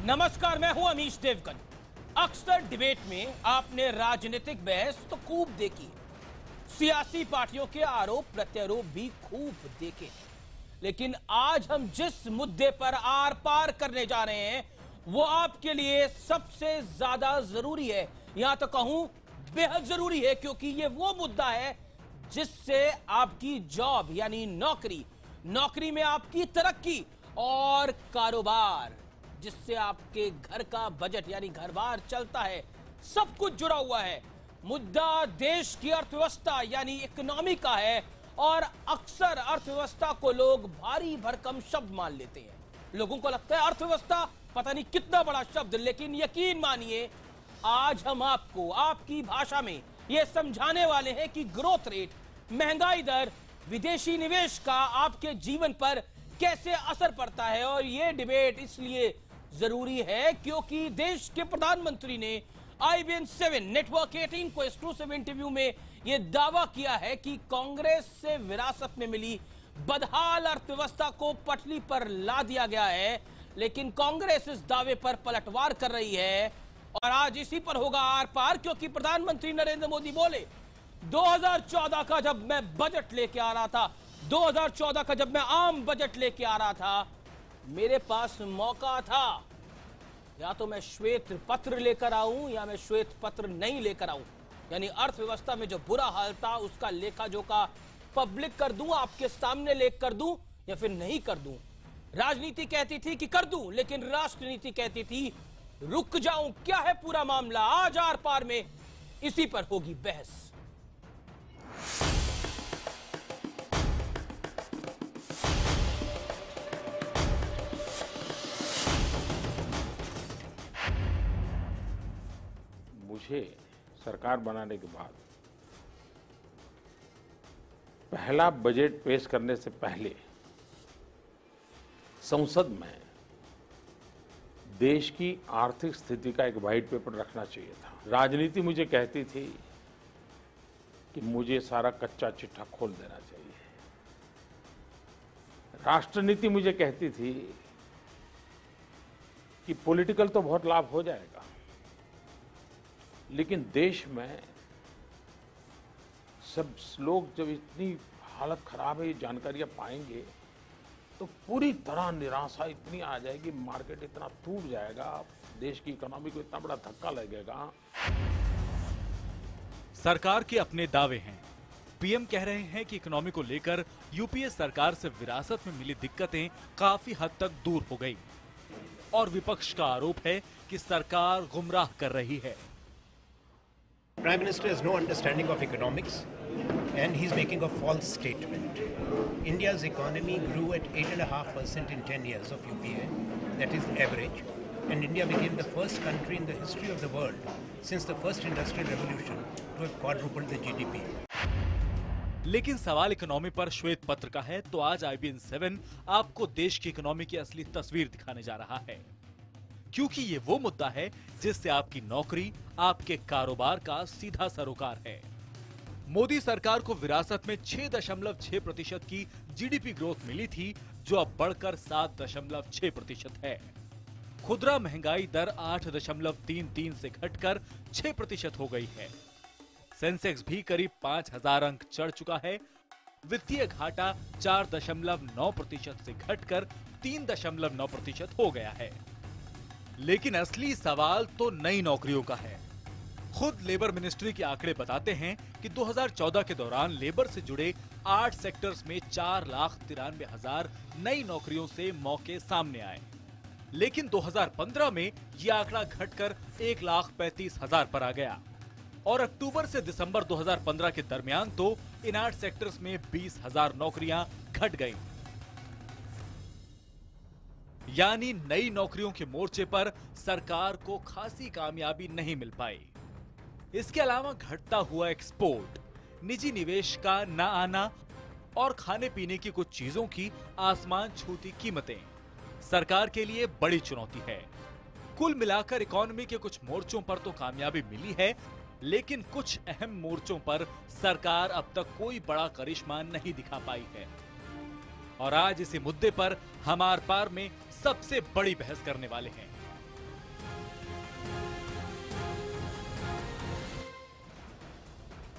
नमस्कार, मैं हूं अमीश देवगन। अक्सर डिबेट में आपने राजनीतिक बहस तो खूब देखी है, सियासी पार्टियों के आरोप प्रत्यारोप भी खूब देखे हैं, लेकिन आज हम जिस मुद्दे पर आर पार करने जा रहे हैं वो आपके लिए सबसे ज्यादा जरूरी है, यहां तो कहूं बेहद जरूरी है, क्योंकि ये वो मुद्दा है जिससे आपकी जॉब यानी नौकरी में आपकी तरक्की और कारोबार जिससे आपके घर का बजट यानी घर बार चलता है, सब कुछ जुड़ा हुआ है। मुद्दा देश की अर्थव्यवस्था यानी इकोनॉमी का है और अक्सर अर्थव्यवस्था को लोग भारी भरकम शब्द मान लेते हैं। लोगों को लगता है अर्थव्यवस्था पता नहीं कितना बड़ा शब्द, लेकिन यकीन मानिए आज हम आपको आपकी भाषा में यह समझाने वाले हैं कि ग्रोथ रेट, महंगाई दर, विदेशी निवेश का आपके जीवन पर कैसे असर पड़ता है। और यह डिबेट इसलिए जरूरी है क्योंकि देश के प्रधानमंत्री ने IBN 7 नेटवर्क 18 को एक्सक्लूसिव इंटरव्यू में यह दावा किया है कि कांग्रेस से विरासत में मिली बदहाल अर्थव्यवस्था को पटरी पर ला दिया गया है, लेकिन कांग्रेस इस दावे पर पलटवार कर रही है और आज इसी पर होगा आर पार, क्योंकि प्रधानमंत्री नरेंद्र मोदी बोले 2014 का जब मैं बजट लेके आ रहा था, 2014 का जब मैं आम बजट लेके आ रहा था, मेरे पास मौका था या तो मैं श्वेत पत्र लेकर आऊं या मैं श्वेत पत्र नहीं लेकर आऊं, यानी अर्थव्यवस्था में जो बुरा हाल था उसका लेखा जोखा पब्लिक कर दूं, आपके सामने लेख कर दूं या फिर नहीं कर दूं। राजनीति कहती थी कि कर दूं, लेकिन राष्ट्रनीति कहती थी रुक जाऊं। क्या है पूरा मामला, आज आर पार में इसी पर होगी बहस। मुझे सरकार बनाने के बाद पहला बजट पेश करने से पहले संसद में देश की आर्थिक स्थिति का एक व्हाइट पेपर रखना चाहिए था। राजनीति मुझे कहती थी कि मुझे सारा कच्चा चिट्ठा खोल देना चाहिए। राष्ट्रनीति मुझे कहती थी कि पॉलिटिकल तो बहुत लाभ हो जाएगा, लेकिन देश में सब लोग जब इतनी हालत खराब है ये जानकारियां पाएंगे तो पूरी तरह निराशा इतनी आ जाएगी, मार्केट इतना टूट जाएगा, देश की इकोनॉमी को इतना बड़ा धक्का लगेगा। सरकार के अपने दावे हैं। पीएम कह रहे हैं कि इकोनॉमी को लेकर यूपीए सरकार से विरासत में मिली दिक्कतें काफी हद तक दूर हो गई और विपक्ष का आरोप है कि सरकार गुमराह कर रही है। Prime Minister has no understanding of economics and he's making a false statement. India's economy grew at 8.5% in 10 years of UPA, that is average, and India became the first country in the history of the world since the first industrial revolution to have quadrupled the GDP. लेकिन सवाल economy पर श्वेत पत्र का है, तो आज IBN 7 आपको देश की इकोनॉमी की असली तस्वीर दिखाने जा रहा है, क्योंकि ये वो मुद्दा है जिससे आपकी नौकरी, आपके कारोबार का सीधा सरोकार है। मोदी सरकार को विरासत में 6.6% की जीडीपी ग्रोथ मिली थी, जो अब बढ़कर 7.6% है। खुदरा महंगाई दर 8.33 से घटकर 6% हो गई है। सेंसेक्स भी करीब 5000 अंक चढ़ चुका है। वित्तीय घाटा 4.9% से घटकर 3.9% हो गया है। लेकिन असली सवाल तो नई नौकरियों का है। खुद लेबर मिनिस्ट्री के आंकड़े बताते हैं कि 2014 के दौरान लेबर से जुड़े 8 सेक्टर्स में 4,93,000 नई नौकरियों से मौके सामने आए, लेकिन 2015 में यह आंकड़ा घटकर 1,35,000 पर आ गया और अक्टूबर से दिसंबर 2015 के दरमियान तो इन 8 सेक्टर्स में 20,000 नौकरियां घट गईं। यानी नई नौकरियों के मोर्चे पर सरकार को खासी कामयाबी नहीं मिल पाई। इसके अलावा घटता हुआ एक्सपोर्ट, निजी निवेश का न आना और खाने पीने की कुछ चीजों की आसमान छूती कीमतें सरकार के लिए बड़ी चुनौती है। कुल मिलाकर इकोनॉमी के कुछ मोर्चों पर तो कामयाबी मिली है, लेकिन कुछ अहम मोर्चों पर सरकार अब तक कोई बड़ा करिश्मा नहीं दिखा पाई है। और आज इसी मुद्दे पर हम आर पार में सबसे बड़ी बहस करने वाले हैं।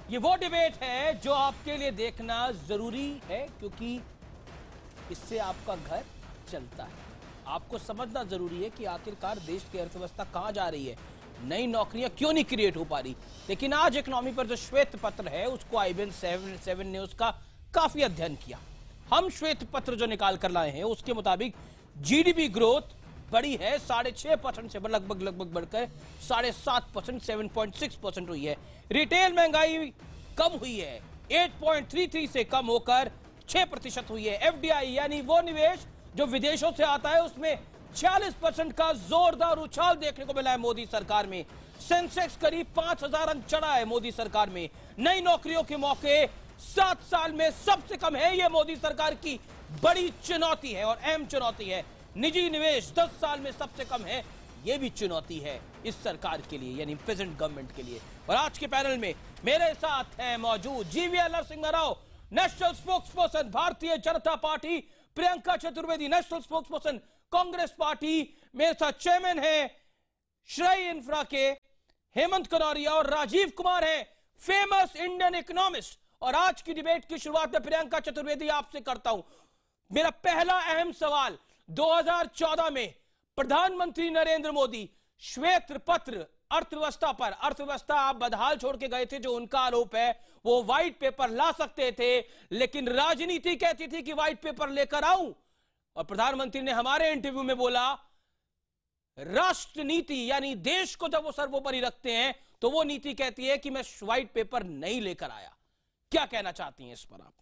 ये वो डिबेट है जो आपके लिए देखना जरूरी है, क्योंकि इससे आपका घर चलता है। आपको समझना जरूरी है कि आखिरकार देश की अर्थव्यवस्था कहां जा रही है, नई नौकरियां क्यों नहीं क्रिएट हो पा रही। लेकिन आज इकोनॉमी पर जो श्वेत पत्र है उसको IBN 7 ने उसका काफी अध्ययन किया। हम श्वेत पत्र जो निकाल कर लाए हैं उसके मुताबिक GDP ग्रोथ बड़ी है 6.5% से लगभग बढ़कर 7.5%, 7.6% हुई है। रिटेल महंगाई कम हुई है, 8.33 से कम होकर 6% हुई है। FDI यानी वो निवेश जो विदेशों से आता है उसमें 46% का जोरदार उछाल देखने को मिला है मोदी सरकार में। सेंसेक्स करीब 5000 अंक चढ़ा है मोदी सरकार में। नई नौकरियों के मौके 7 साल में सबसे कम है, यह मोदी सरकार की बड़ी चुनौती है और अहम चुनौती है। निजी निवेश 10 साल में सबसे कम है, यह भी चुनौती है इस सरकार के लिए, यानी प्रेजेंट गवर्नमेंट के लिए। और आज के पैनल में मेरे साथ है मौजूद GVL Narasimha Rao, national spokesperson Bharatiya Janata party, Priyanka Chaturvedi, national spokesperson Congress party, मेरे साथ चेयरमैन है श्रेय इंफ्रा के हेमंत कनौरिया, और राजीव कुमार है फेमस इंडियन इकोनॉमिस्ट। और आज की डिबेट की शुरुआत में प्रियंका चतुर्वेदी आपसे करता हूं। मेरा पहला अहम सवाल, 2014 में प्रधानमंत्री नरेंद्र मोदी श्वेत पत्र अर्थव्यवस्था पर, अर्थव्यवस्था आप बदहाल छोड़ के गए थे, जो उनका आरोप है, वो व्हाइट पेपर ला सकते थे, लेकिन राजनीति कहती थी कि व्हाइट पेपर लेकर आऊं। और प्रधानमंत्री ने हमारे इंटरव्यू में बोला राष्ट्र नीति यानी देश को जब वो सर्वोपरि रखते हैं तो वो नीति कहती है कि मैं व्हाइट पेपर नहीं लेकर आया। क्या कहना चाहती हैं इस पर आप?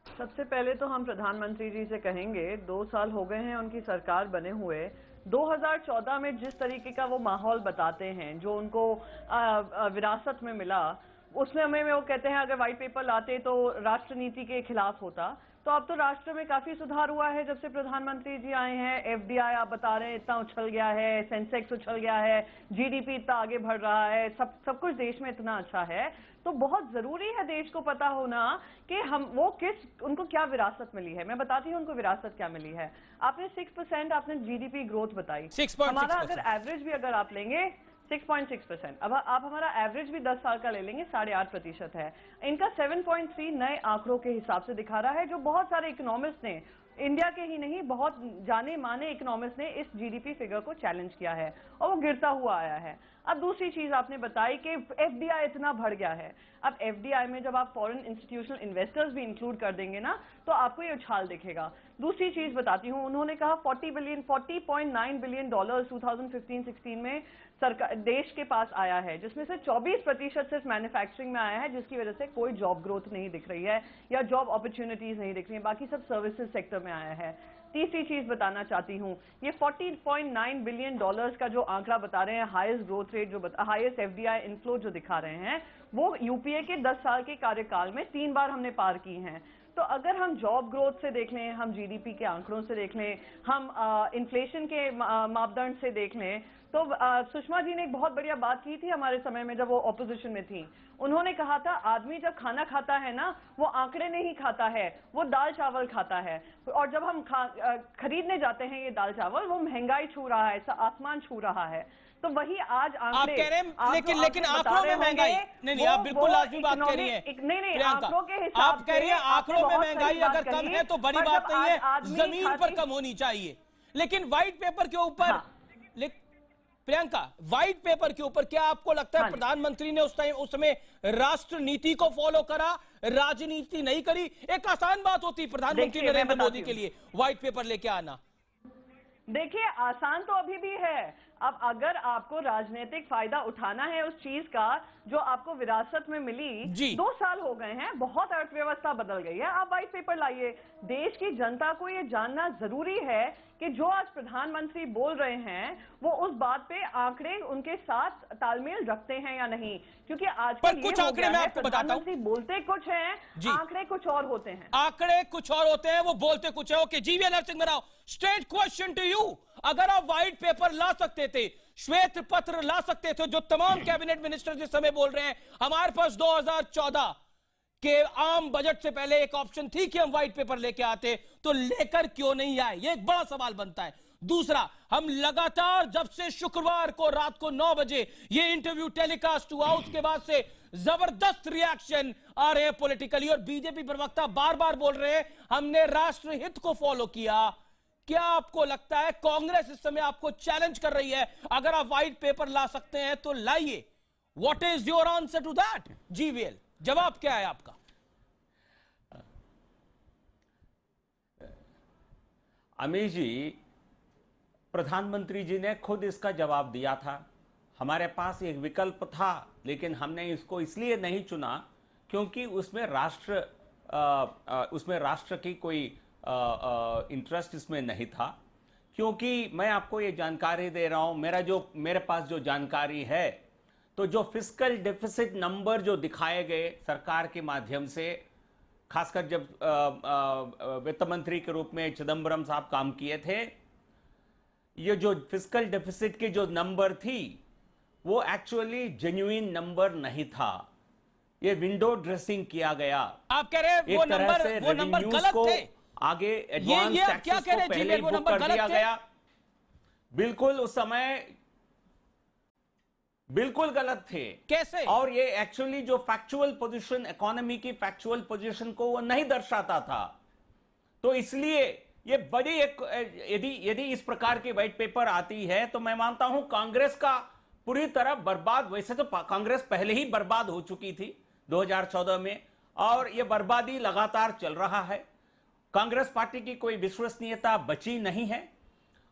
सबसे पहले तो हम प्रधानमंत्री जी से कहेंगे 2 साल हो गए हैं उनकी सरकार बने हुए। 2014 में जिस तरीके का वो माहौल बताते हैं, जो उनको विरासत में मिला, उसमें हमें वो कहते हैं अगर व्हाइट पेपर लाते तो राष्ट्र नीति के खिलाफ होता। तो अब तो राष्ट्र में काफी सुधार हुआ है जब से प्रधानमंत्री जी आए हैं। FDI आप बता रहे हैं इतना उछल गया है, सेंसेक्स उछल गया है, GDP इतना आगे बढ़ रहा है, सब कुछ देश में इतना अच्छा है। तो बहुत जरूरी है देश को पता होना कि उनको क्या विरासत मिली है। मैं बताती हूँ उनको विरासत क्या मिली है। आपने 6% आपने GDP ग्रोथ बताई, हमारा अगर एवरेज भी अगर आप लेंगे 6.6%, अब आप हमारा एवरेज भी 10 साल का ले लेंगे 8.5% है। इनका 7.3 नए आंकड़ों के हिसाब से दिखा रहा है, जो बहुत सारे इकोनॉमिस्ट ने, इंडिया के ही नहीं बहुत जाने माने इकोनॉमिस्ट ने इस GDP फिगर को चैलेंज किया है और वो गिरता हुआ आया है। अब दूसरी चीज आपने बताई कि FDI इतना बढ़ गया है। अब FDI में जब आप फॉरेन इंस्टीट्यूशनल इन्वेस्टर्स भी इंक्लूड कर देंगे ना, तो आपको ये उछाल दिखेगा। दूसरी चीज बताती हूँ, उन्होंने कहा 40.9 बिलियन डॉलर 2015-16 में सरकार देश के पास आया है, जिसमें से 24% सिर्फ मैन्युफैक्चरिंग में आया है, जिसकी वजह से कोई जॉब ग्रोथ नहीं दिख रही है या जॉब अपॉर्चुनिटीज नहीं दिख रही है, बाकी सब सर्विसेज सेक्टर में आया है। तीसरी चीज बताना चाहती हूँ, ये 40.9 बिलियन डॉलर्स का जो आंकड़ा बता रहे हैं, हाईएस्ट ग्रोथ रेट जो हाईएस्ट FDI इनफ्लो जो दिखा रहे हैं, वो यूपीए के 10 साल के कार्यकाल में 3 बार हमने पार की हैं। तो अगर हम जॉब ग्रोथ से देख लें, हम GDP के आंकड़ों से देख लें, हम इन्फ्लेशन के मापदंड से देख लें, तो सुषमा जी ने एक बहुत बढ़िया बात की थी हमारे समय में जब वो ऑपोजिशन में थी। उन्होंने कहा था आदमी जब खाना खाता है ना, वो आंकड़े नहीं खाता है, वो दाल चावल खाता है। और जब हम खरीदने जाते हैं ये दाल चावल, वो महंगाई छू रहा है, आसमान छू रहा है। तो वही आज आप कह रहे हैं, लेकिन आंकड़ों में महंगाई नहीं, आप बिल्कुल लाजमी बात कह रही है। नहीं, आंकड़ों के हिसाब आप कह रही है आंकड़ों में महंगाई अगर कम है तो बड़ी बात नहीं है, जमीन पर कम होनी चाहिए। लेकिन व्हाइट पेपर के ऊपर, प्रियंका, व्हाइट पेपर के ऊपर क्या आपको लगता है प्रधानमंत्री ने उस समय राष्ट्र नीति को फॉलो करा, राजनीति नहीं करी? एक आसान बात होती प्रधानमंत्री नरेंद्र मोदी के लिए व्हाइट पेपर लेके आना। देखिए, आसान तो अभी भी है। अब अगर आपको राजनीतिक फायदा उठाना है उस चीज का जो आपको विरासत में मिली, 2 साल हो गए हैं, बहुत अर्थव्यवस्था बदल गई है, आप व्हाइट पेपर लाइए। देश की जनता को ये जानना जरूरी है कि जो आज प्रधानमंत्री बोल रहे हैं वो उस बात पे आंकड़े उनके साथ तालमेल रखते हैं या नहीं, क्योंकि आज पर कुछ आंकड़े मैं आपको बताता हूं, बोलते कुछ हैं, आंकड़े कुछ और होते हैं। आंकड़े कुछ और होते हैं, वो बोलते कुछ है। Okay, GVL Narasimha Rao, straight question to you, अगर आप व्हाइट पेपर ला सकते थे, श्वेत पत्र ला सकते थे, जो तमाम कैबिनेट मिनिस्टर इस समय बोल रहे हैं, हमारे पास 2014 के आम बजट से पहले एक ऑप्शन थी कि हम व्हाइट पेपर लेके आते, तो लेकर क्यों नहीं आए? ये एक बड़ा सवाल बनता है। दूसरा, हम लगातार जब से शुक्रवार को रात को 9 बजे ये इंटरव्यू टेलीकास्ट हुआ, उसके बाद से जबरदस्त रिएक्शन आ रहे हैं पॉलिटिकली, और बीजेपी प्रवक्ता बार बार बोल रहे हैं हमने राष्ट्रहित को फॉलो किया। क्या आपको लगता है कांग्रेस इस समय आपको चैलेंज कर रही है? अगर आप व्हाइट पेपर ला सकते हैं तो लाइए। What is your answer to that? GVL, जवाब क्या है आपका? अमीश जी, प्रधानमंत्री जी ने खुद इसका जवाब दिया था। हमारे पास एक विकल्प था, लेकिन हमने इसको इसलिए नहीं चुना क्योंकि उसमें राष्ट्र की कोई इंटरेस्ट इसमें नहीं था। क्योंकि मैं आपको ये जानकारी दे रहा हूं, मेरे पास जो जानकारी है, तो जो फिस्कल डेफिसिट नंबर जो दिखाए गए सरकार के माध्यम से, खासकर जब वित्त मंत्री के रूप में चिदम्बरम साहब काम किए थे, ये जो फिस्कल डेफिसिट की जो नंबर थी वो एक्चुअली जेन्युइन नंबर नहीं था। ये विंडो ड्रेसिंग किया गया। आप कह रहे हैं वो नंबर गलत थे? आगे एडवांस टैक्सेस को पहले ही बुक कर दिया गया। बिल्कुल उस समय बिल्कुल गलत थे। कैसे? और ये एक्चुअली जो फैक्चुअल पोजीशन, इकोनॉमी की फैक्चुअल पोजीशन को वो नहीं दर्शाता था। तो इसलिए ये बड़ी एक यदि इस प्रकार की व्हाइट पेपर आती है तो मैं मानता हूं कांग्रेस का पूरी तरह बर्बाद, वैसे तो कांग्रेस पहले ही बर्बाद हो चुकी थी 2014 में, और ये बर्बादी लगातार चल रहा है। कांग्रेस पार्टी की कोई विश्वसनीयता बची नहीं है,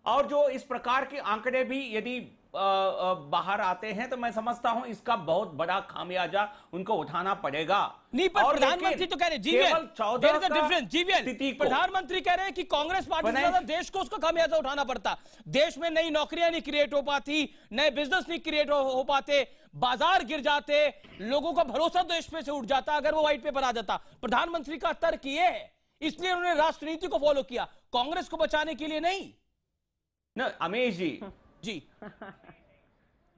और जो इस प्रकार के आंकड़े भी यदि बाहर आते हैं तो मैं समझता हूं इसका बहुत बड़ा खामियाजा उनको उठाना पड़ेगा। नहीं, पर प्रधानमंत्री तो कह रहे हैं जीवीएल, प्रधानमंत्री कह रहे हैं कि कांग्रेस पार्टी से ज्यादा देश को उसका खामियाजा उठाना पड़ता। देश में नई नौकरियां नहीं क्रिएट हो पाती, नए बिजनेस नहीं क्रिएट हो पाते, बाजार गिर जाते, लोगों का भरोसा देश में से उठ जाता अगर वो व्हाइट पेपर आ जाता। प्रधानमंत्री का तर्क ये है, इसलिए उन्होंने राष्ट्रनीति को फॉलो किया, कांग्रेस को बचाने के लिए नहीं। न अमीश जी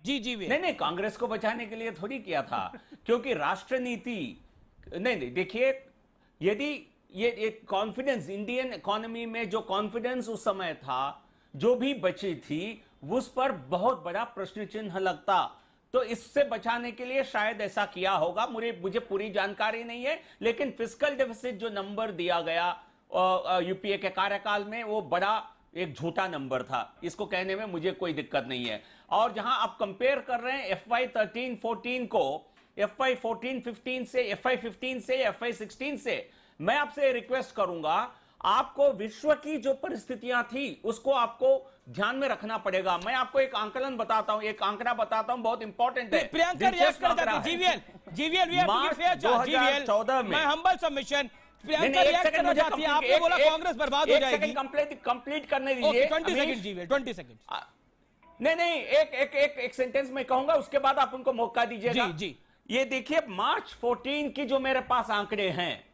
जी नहीं, कांग्रेस को बचाने के लिए थोड़ी किया था, क्योंकि राष्ट्रनीति नहीं देखिए, यदि ये कॉन्फिडेंस, इंडियन इकोनॉमी में जो कॉन्फिडेंस उस समय था, जो भी बची थी, उस पर बहुत बड़ा प्रश्न चिन्ह लगता। तो इससे बचाने के लिए शायद ऐसा किया होगा, मुझे पूरी जानकारी नहीं है, लेकिन फिस्कल डेफिसिट जो नंबर दिया गया यूपीए के कार्यकाल में, वो बड़ा एक झूठा नंबर था। इसको कहने में मुझे कोई दिक्कत नहीं है। और जहां आप कंपेयर कर रहे हैं FY 13-14 को FY 14-15 से, FY 15 से, FY 16 से, मैं आपसे रिक्वेस्ट करूंगा, आपको विश्व की जो परिस्थितियां थी उसको आपको ध्यान में रखना पड़ेगा। मैं आपको एक आंकलन बताता हूं, एक आंकड़ा बताता हूं, बहुत इंपॉर्टेंट है। प्रियंका रिएक्ट कर जाती है। जीवीएल मार्च 2014 में, मैं हम्बल सबमिशन, प्रियंका रिएक्ट करना चाहती है। आपने बोला कांग्रेस बर्बाद हो जाएगी। कंप्लीट करने दीजिए। 20 सेकंड जीवीएल, 20 सेकंड। नहीं, एक सेंटेंस में कहूंगा, उसके बाद आप उनको मौका दीजिएगा। जी। ये देखिए, मार्च 14 की जो मेरे पास आंकड़े हैं,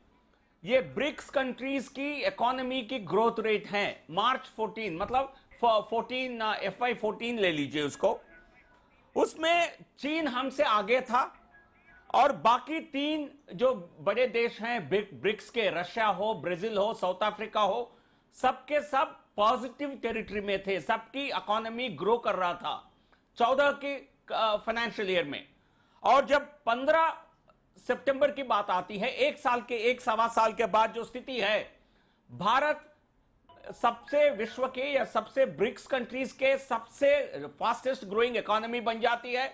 ये ब्रिक्स कंट्रीज की इकोनॉमी की ग्रोथ रेट है। मार्च 14 मतलब 14 FY 14 ले लीजिए उसको। उसमें चीन हमसे आगे था, और बाकी 3 जो बड़े देश हैं ब्रिक्स के, रशिया हो, ब्राजील हो, साउथ अफ्रीका हो, सबके सब पॉजिटिव टेरिटरी में थे। सबकी इकोनॉमी ग्रो कर रहा था 14 की फाइनेंशियल ईयर में। और जब 15 सितंबर की बात आती है, एक सवा साल के बाद जो स्थिति है, भारत सबसे विश्व के या सबसे ब्रिक्स कंट्रीज के सबसे फास्टेस्ट ग्रोइंग इकोनॉमी बन जाती है,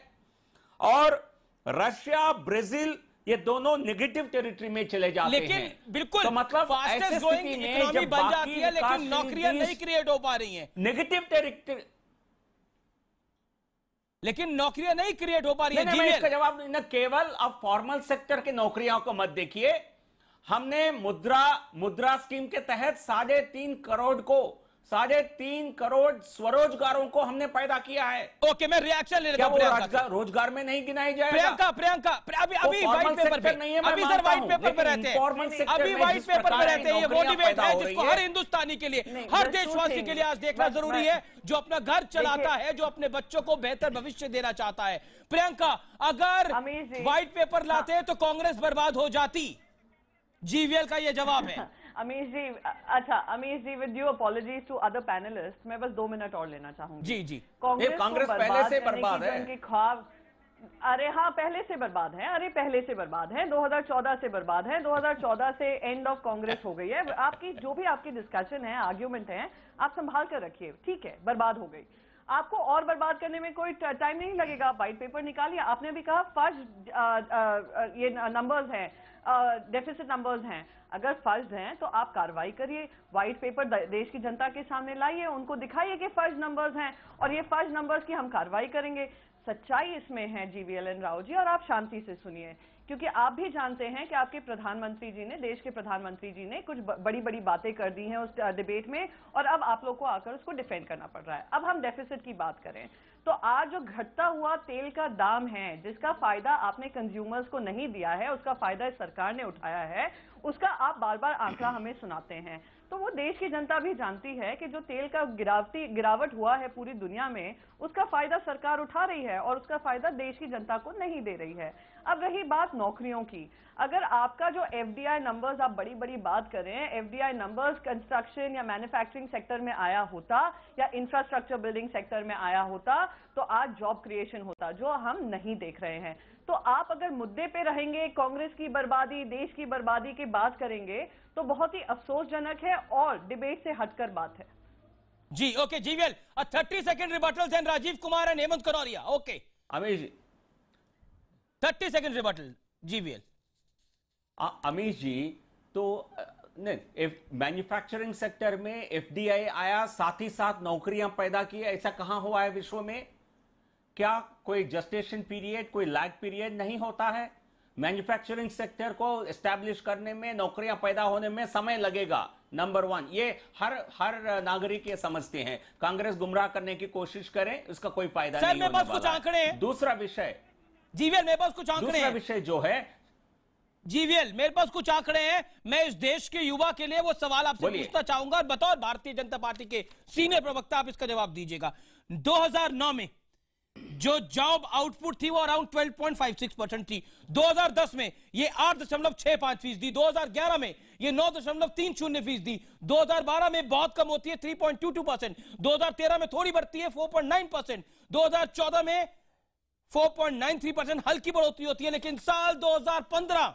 और रशिया, ब्राजील, ये दोनों नेगेटिव टेरिटरी में चले जाते हैं। लेकिन बिल्कुल, तो मतलब फास्टेस्ट ग्रोइंग इकोनॉमी बन जाती है, लेकिन नौकरियां नहीं क्रिएट हो पा रही हैं। नेगेटिव टेरिटरी, लेकिन नौकरियां नहीं क्रिएट हो पा रही है। इसका जवाब न केवल अब फॉर्मल सेक्टर की नौकरियों को मत देखिए। हमने मुद्रा स्कीम के तहत 3.5 करोड़ स्वरोजगारों को हमने पैदा किया है। ओके, मैं रिएक्शन ले लेता हूं। रोजगार में नहीं गिनाई जाएगा। प्रियंका अभी व्हाइट पेपर पे नहीं है, अभी सर व्हाइट पेपर पे रहते हैं, अभी व्हाइट पेपर पे रहते हैं। ये वो डिबेट है जिसको हर हिंदुस्तानी के लिए, हर देशवासी के लिए आज देखना जरूरी है, जो अपना घर चलाता है, जो अपने बच्चों को बेहतर भविष्य देना चाहता है। प्रियंका, अगर व्हाइट पेपर लाते हैं तो कांग्रेस बर्बाद हो जाती। जीवीएल का ये जवाब है। अमीश जी, अच्छा Amish ji, with due apologies to other panelist, मैं बस 2 मिनट और लेना चाहूंगी। जी। कांग्रेस पहले से बर्बाद है। उनकी ख्वाब अरे हाँ, पहले से बर्बाद है, अरे पहले से बर्बाद है, 2014 से बर्बाद है, 2014 से एंड ऑफ कांग्रेस हो गई है। आपकी जो भी आपकी डिस्कशन है, आर्ग्यूमेंट है, आप संभाल कर रखिए, ठीक है, बर्बाद हो गई। आपको और बर्बाद करने में कोई टाइम नहीं लगेगा। व्हाइट पेपर निकालिए। आपने भी कहा फर्ज ये नंबर्स हैं, डेफिसिट नंबर्स हैं। अगर फर्ज हैं तो आप कार्रवाई करिए, व्हाइट पेपर देश की जनता के सामने लाइए, उनको दिखाइए कि फर्ज नंबर्स हैं और ये फर्ज नंबर्स की हम कार्रवाई करेंगे। सच्चाई इसमें है जीवीएलएन राव जी, और आप शांति से सुनिए, क्योंकि आप भी जानते हैं कि आपके प्रधानमंत्री जी ने, देश के प्रधानमंत्री जी ने कुछ बड़ी बड़ी बातें कर दी हैं उस डिबेट में, और अब आप लोग को आकर उसको डिफेंड करना पड़ रहा है। अब हम डेफिसिट की बात करें तो आज जो घटता हुआ तेल का दाम है, जिसका फायदा आपने कंज्यूमर्स को नहीं दिया है, उसका फायदा इस सरकार ने उठाया है, उसका आप बार बार आंकड़ा हमें सुनाते हैं। तो वो देश की जनता भी जानती है कि जो तेल का गिरावट हुआ है पूरी दुनिया में, उसका फायदा सरकार उठा रही है और उसका फायदा देश की जनता को नहीं दे रही है। अब रही बात नौकरियों की, अगर आपका जो एफडीआई नंबर्स, आप बड़ी बड़ी बात करें, एफडीआई नंबर्स कंस्ट्रक्शन या मैन्युफैक्चरिंग सेक्टर में आया होता या इंफ्रास्ट्रक्चर बिल्डिंग सेक्टर में आया होता तो आज जॉब क्रिएशन होता, जो हम नहीं देख रहे हैं। तो आप अगर मुद्दे पे रहेंगे, कांग्रेस की बर्बादी, देश की बर्बादी की बात करेंगे तो बहुत ही अफसोसजनक है और डिबेट से हटकर बात है। जी okay GVL, 30 second rebuttal then Rajeev Kumar and Hemant Kanoria. Okay Amish ji, 30 second rebuttal GVL. Amish ji, तो मैन्युफैक्चरिंग सेक्टर में एफडीआई आया, साथ ही साथ नौकरियां पैदा की, ऐसा कहां हुआ है विश्व में? क्या कोई जस्टेशन पीरियड, कोई लैग पीरियड नहीं होता है? मैन्युफैक्चरिंग सेक्टर को एस्टैब्लिश करने में, नौकरियां पैदा होने में समय लगेगा, नंबर 1। ये हर नागरिक ये समझते हैं। कांग्रेस गुमराह करने की कोशिश करे, इसका कोई फायदा नहीं होने वाला। कुछ आंकड़े हैं। दूसरा विषय जीवीएल, मेरे पास कुछ आंकड़े दूसरा हैं। विषय जो है जीवीएल, मेरे पास कुछ आंकड़े हैं, मैं इस देश के युवा के लिए वो सवाल आपसे पूछना चाहूंगा और बतौर भारतीय जनता पार्टी के सीनियर प्रवक्ता आप इसका जवाब दीजिएगा। 2009 में जो जॉब आउटपुट थी वो अराउंड 12.56% थी। 2010 में ये 8.65%, 2011 में ये 9.30%, 2012 में बहुत कम होती है 3.22%, 2013 में थोड़ी बढ़ती है 4.9%, 2014 में 4.93% हल्की बढ़ोतरी होती है। लेकिन साल 2015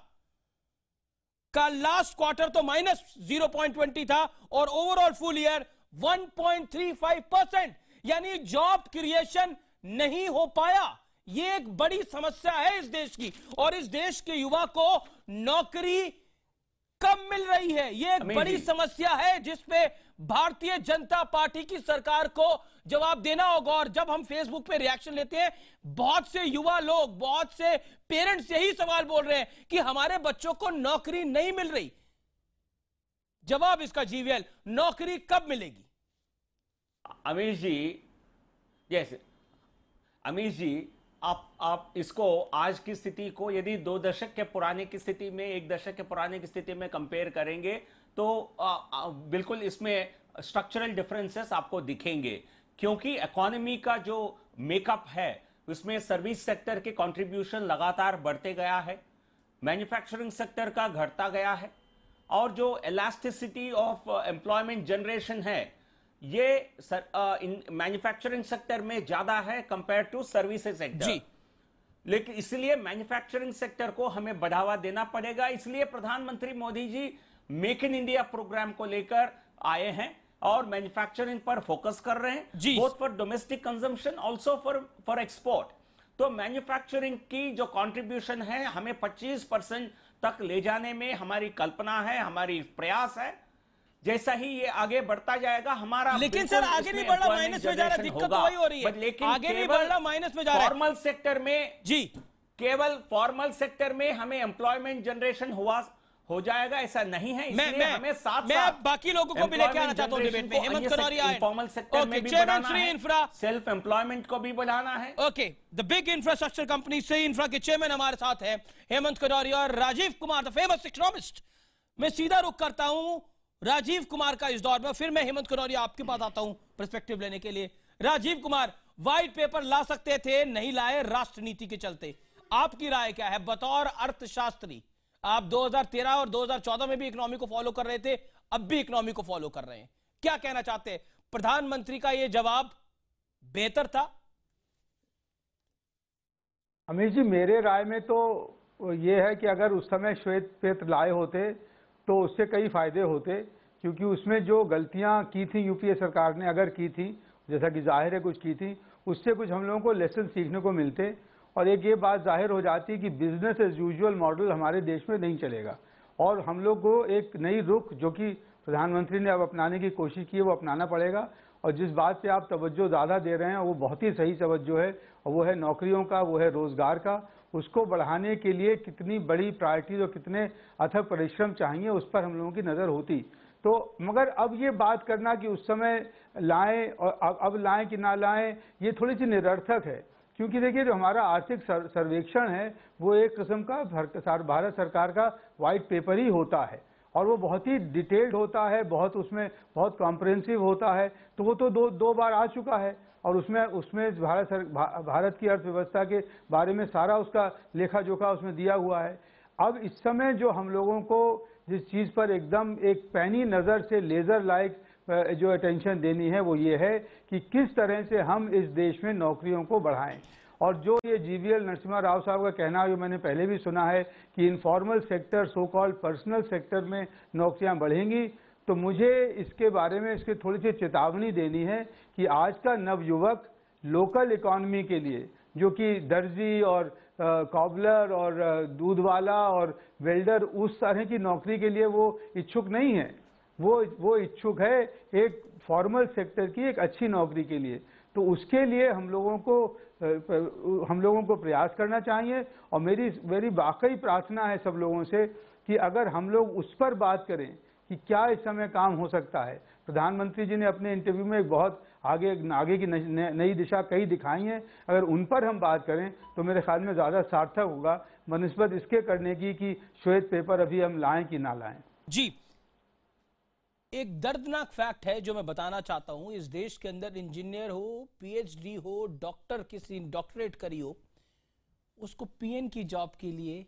का लास्ट क्वार्टर तो -0.20 था और ओवरऑल फुल ईयर 1.35%, यानी जॉब क्रिएशन नहीं हो पाया। यह एक बड़ी समस्या है इस देश की, और इस देश के युवा को नौकरी कम मिल रही है। यह एक बड़ी समस्या है जिसपे भारतीय जनता पार्टी की सरकार को जवाब देना होगा। और जब हम फेसबुक पे रिएक्शन लेते हैं, बहुत से युवा लोग, बहुत से पेरेंट्स यही सवाल बोल रहे हैं कि हमारे बच्चों को नौकरी नहीं मिल रही। जवाब इसका जीवीएल, नौकरी कब मिलेगी? अमीश जी, यस अमीश जी, आप इसको आज की स्थिति को यदि 2 दशक के पुराने की स्थिति में, 1 दशक के पुराने की स्थिति में कंपेयर करेंगे तो बिल्कुल इसमें स्ट्रक्चरल डिफरेंसेस आपको दिखेंगे, क्योंकि इकोनॉमी का जो मेकअप है उसमें सर्विस सेक्टर के कंट्रीब्यूशन लगातार बढ़ते गया है, मैन्युफैक्चरिंग सेक्टर का घटता गया है, और जो इलास्टिसिटी ऑफ एम्प्लॉयमेंट जनरेशन है ये मैन्युफैक्चरिंग सेक्टर में ज्यादा है कंपेयर टू सर्विसेज सेक्टर। लेकिन इसलिए मैन्युफैक्चरिंग सेक्टर को हमें बढ़ावा देना पड़ेगा। इसलिए प्रधानमंत्री Modi ji make in India programme को लेकर आए हैं और मैन्युफैक्चरिंग पर फोकस कर रहे हैं, both for domestic consumption also for export. तो मैन्युफैक्चरिंग की जो कंट्रीब्यूशन है हमें 25% तक ले जाने में हमारी कल्पना है, हमारी प्रयास है। जैसा ही ये आगे बढ़ता जाएगा हमारा, लेकिन सर आगे नहीं बढ़ रहा, माइनस में जा रहा है, दिक्कत वही हो रही है। लेकिन आगे नहीं बढ़ रहा, माइनस में जा रहा है। फॉर्मल सेक्टर में जी, केवल फॉर्मल सेक्टर में हमें एम्प्लॉयमेंट जनरेशन हो जाएगा ऐसा नहीं है। इसलिए हमें साथ मैं बाकी लोगों को भी लेके आना चाहता हूं डिबेट में। हेमंत कनौरिया, फॉर्मल सेक्टर में भी बढ़ाना है, सेल्फ एम्प्लॉयमेंट को भी बढ़ाना है। Okay, the big infrastructure company Shri infra के चेयरमैन हमारे साथ है हेमंत कनौरिया और Rajeev Kumar, the famous economist. मैं सीधा रुख करता हूं राजीव कुमार का इस दौर में, फिर मैं हेमंत कनौरिया आपके पास आता हूं पर्सपेक्टिव लेने के लिए। राजीव कुमार, व्हाइट पेपर ला सकते थे, नहीं लाए राष्ट्र नीति के चलते, आपकी राय क्या है बतौर अर्थशास्त्री? आप 2013 और 2014 में भी इकोनॉमी को फॉलो कर रहे थे, अब भी इकोनॉमी को फॉलो कर रहे हैं, क्या कहना चाहते हैं? प्रधानमंत्री का यह जवाब बेहतर था? अमीश जी, मेरे राय में तो ये है कि अगर उस समय श्वेत पत्र लाए होते तो उससे कई फायदे होते, क्योंकि उसमें जो गलतियां की थी यूपीए सरकार ने अगर की थी, जैसा कि जाहिर है कुछ की थी, उससे कुछ हम लोगों को लेसन सीखने को मिलते। और एक ये बात जाहिर हो जाती है कि बिजनेस एज यूजुअल मॉडल हमारे देश में नहीं चलेगा और हम लोग को एक नई रुख जो कि प्रधानमंत्री ने अब अपनाने की कोशिश की है वो अपनाना पड़ेगा। और जिस बात पे आप तवज्जो ज़्यादा दे रहे हैं वो बहुत ही सही तवज्जो है, और वो है नौकरियों का, वो है रोज़गार का। उसको बढ़ाने के लिए कितनी बड़ी प्रायोरिटीज और कितने अथक परिश्रम चाहिए उस पर हम लोगों की नज़र होती। तो मगर अब ये बात करना कि उस समय लाएं और अब लाएं कि ना लाएं, ये थोड़ी सी निरर्थक है, क्योंकि देखिए जो हमारा आर्थिक सर्वेक्षण है वो एक किस्म का भारत सरकार का वाइट पेपर ही होता है और वो बहुत ही डिटेल्ड होता है, बहुत उसमें बहुत कॉम्प्रिहेंसिव होता है। तो वो तो दो बार आ चुका है और उसमें भारत की अर्थव्यवस्था के बारे में सारा उसका लेखा जोखा उसमें दिया हुआ है। अब इस समय जो हम लोगों को जिस चीज़ पर एकदम एक पैनी नज़र से लेज़र लाइक जो अटेंशन देनी है वो ये है कि किस तरह से हम इस देश में नौकरियों को बढ़ाएं। और जो ये जीवीएल नरसिम्हा राव साहब का कहना है, जो मैंने पहले भी सुना है कि informal sector, so called personal sector में नौकरियां बढ़ेंगी, तो मुझे इसके बारे में इसकी थोड़ी सी चेतावनी देनी है कि आज का नवयुवक लोकल इकॉनमी के लिए, जो कि दर्जी और कॉबलर और दूध वाला और वेल्डर, उस तरह की नौकरी के लिए वो इच्छुक नहीं है। वो इच्छुक है एक फॉर्मल सेक्टर की एक अच्छी नौकरी के लिए। तो उसके लिए हम लोगों को प्रयास करना चाहिए। और मेरी वाकई प्रार्थना है सब लोगों से कि अगर हम लोग उस पर बात करें कि क्या इस समय काम हो सकता है। प्रधानमंत्री जी ने अपने इंटरव्यू में एक बहुत आगे की नई दिशा कई दिखाई हैं, अगर उन पर हम बात करें तो मेरे ख्याल में ज़्यादा सार्थक होगा बनिस्बत इसके करने की कि श्वेत पेपर अभी हम लाएं कि ना लाएं। जी, एक दर्दनाक फैक्ट है जो मैं बताना चाहता हूं, इस देश के अंदर इंजीनियर हो, पीएचडी हो, डॉक्टर किसी डॉक्टरेट करी हो, उसको पीएन की जॉब के लिए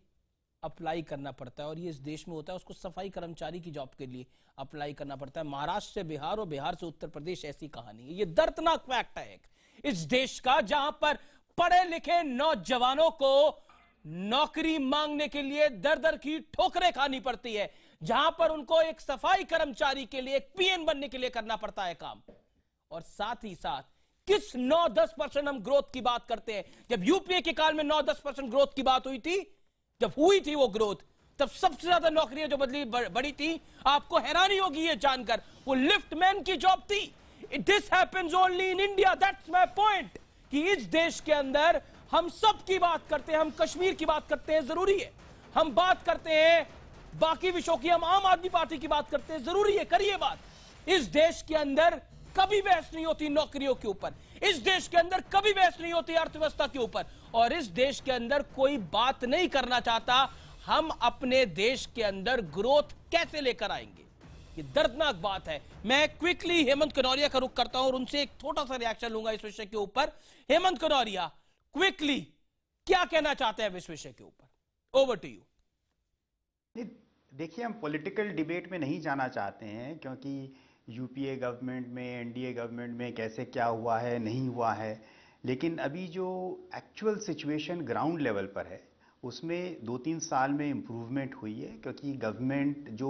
अप्लाई करना पड़ता है। और ये इस देश में होता है, उसको सफाई कर्मचारी की जॉब के लिए अप्लाई करना पड़ता है। महाराष्ट्र से बिहार और बिहार से उत्तर प्रदेश, ऐसी कहानी है। ये दर्दनाक फैक्ट है एक इस देश का, जहां पर पढ़े लिखे नौजवानों को नौकरी मांगने के लिए दर दर की ठोकरें खानी पड़ती है, जहां पर उनको एक सफाई कर्मचारी के लिए, एक पीएन बनने के लिए करना पड़ता है काम। और साथ ही साथ किस 9-10% हम ग्रोथ की बात करते हैं। जब यूपीए के काल में 9-10% ग्रोथ की बात हुई थी, जब हुई थी वो ग्रोथ, तब सबसे ज्यादा नौकरियां जो बढ़ी थी, आपको हैरानी होगी ये जानकर, वो लिफ्टमैन की जॉब थी। This happens only in India. That's my point कि इस देश के अंदर हम सब की बात करते हैं, हम कश्मीर की बात करते हैं, जरूरी है। हम बात करते हैं बाकी विषयों की, हम आम आदमी पार्टी की बात करते हैं, जरूरी है, करिए बात। इस देश के अंदर कभी बहस नहीं होती नौकरियों के ऊपर, इस देश के अंदर कभी बहस नहीं होती अर्थव्यवस्था के ऊपर, और इस देश के अंदर कोई बात नहीं करना चाहता हम अपने देश के अंदर ग्रोथ कैसे लेकर आएंगे। ये दर्दनाक बात है। मैं क्विकली हेमंत कनौरिया का रुख करता हूं और उनसे एक छोटा सा रिएक्शन लूंगा इस विषय के ऊपर। हेमंत कनौरिया, क्विकली क्या कहना चाहते हैं इस विषय के ऊपर? Over to you. देखिए, हम पॉलिटिकल डिबेट में नहीं जाना चाहते हैं, क्योंकि यूपीए गवर्नमेंट में, एनडीए गवर्नमेंट में कैसे क्या हुआ है, नहीं हुआ है, लेकिन अभी जो एक्चुअल सिचुएशन ग्राउंड लेवल पर है उसमें 2-3 साल में इम्प्रूवमेंट हुई है, क्योंकि गवर्नमेंट जो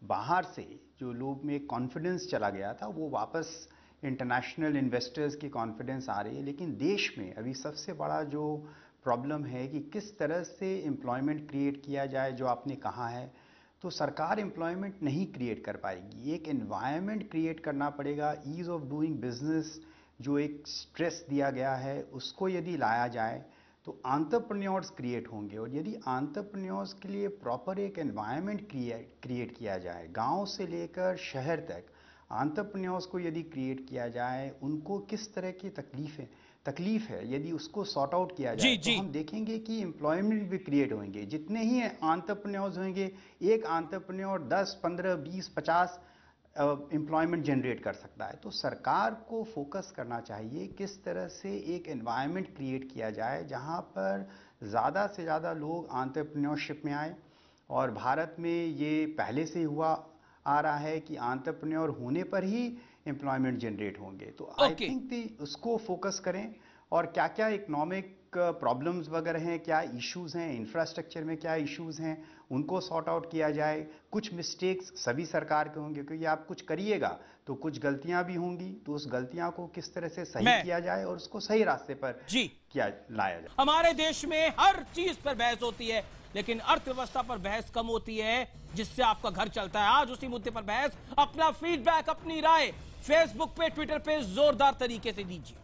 बाहर से जो लोग में कॉन्फिडेंस चला गया था वो वापस इंटरनेशनल इन्वेस्टर्स की कॉन्फिडेंस आ रही है। लेकिन देश में अभी सबसे बड़ा जो प्रॉब्लम है कि किस तरह से एम्प्लॉयमेंट क्रिएट किया जाए, जो आपने कहा है, तो सरकार एम्प्लॉयमेंट नहीं क्रिएट कर पाएगी। एक एनवायरनमेंट क्रिएट करना पड़ेगा, ईज ऑफ डूइंग बिजनेस जो एक स्ट्रेस दिया गया है उसको यदि लाया जाए तो एंटरप्रेन्योर्स क्रिएट होंगे। और यदि एंटरप्रेन्योर्स के लिए प्रॉपर एक एनवायरनमेंट क्रिएट किया जाए, गांव से लेकर शहर तक एंटरप्रेन्योर्स को यदि क्रिएट किया जाए, उनको किस तरह की तकलीफ है, यदि उसको सॉर्ट आउट किया जाए तो हम देखेंगे कि एम्प्लॉयमेंट भी क्रिएट होंगे। जितने ही एंटरप्रेन्योर्स होंगे, एक एंटरप्रेन्योर 10, 15, 20, 50 एम्प्लॉयमेंट जनरेट कर सकता है। तो सरकार को फोकस करना चाहिए किस तरह से एक एनवायरनमेंट क्रिएट किया जाए जहां पर ज़्यादा से ज़्यादा लोग एंटरप्रेन्योरशिप में आए। और भारत में ये पहले से हुआ आ रहा है कि एंटरप्रेन्योर होने पर ही एम्प्लॉयमेंट जनरेट होंगे। तो आई थिंक उसको फोकस करें और क्या क्या इकोनॉमिक प्रॉब्लम्स वगैरह हैं, क्या इश्यूज हैं, इंफ्रास्ट्रक्चर में क्या इश्यूज हैं, उनको सॉर्ट आउट किया जाए। कुछ मिस्टेक्स सभी सरकार के होंगे, क्योंकि आप कुछ करिएगा तो कुछ गलतियां भी होंगी, तो उस गलतियां को किस तरह से सही किया जाए और उसको सही रास्ते पर लाया जाए। हमारे देश में हर चीज पर बहस होती है, लेकिन अर्थव्यवस्था पर बहस कम होती है, जिससे आपका घर चलता है। आज उसी मुद्दे पर बहस। अपना फीडबैक, अपनी राय फेसबुक पे, ट्विटर पे जोरदार तरीके से दीजिए।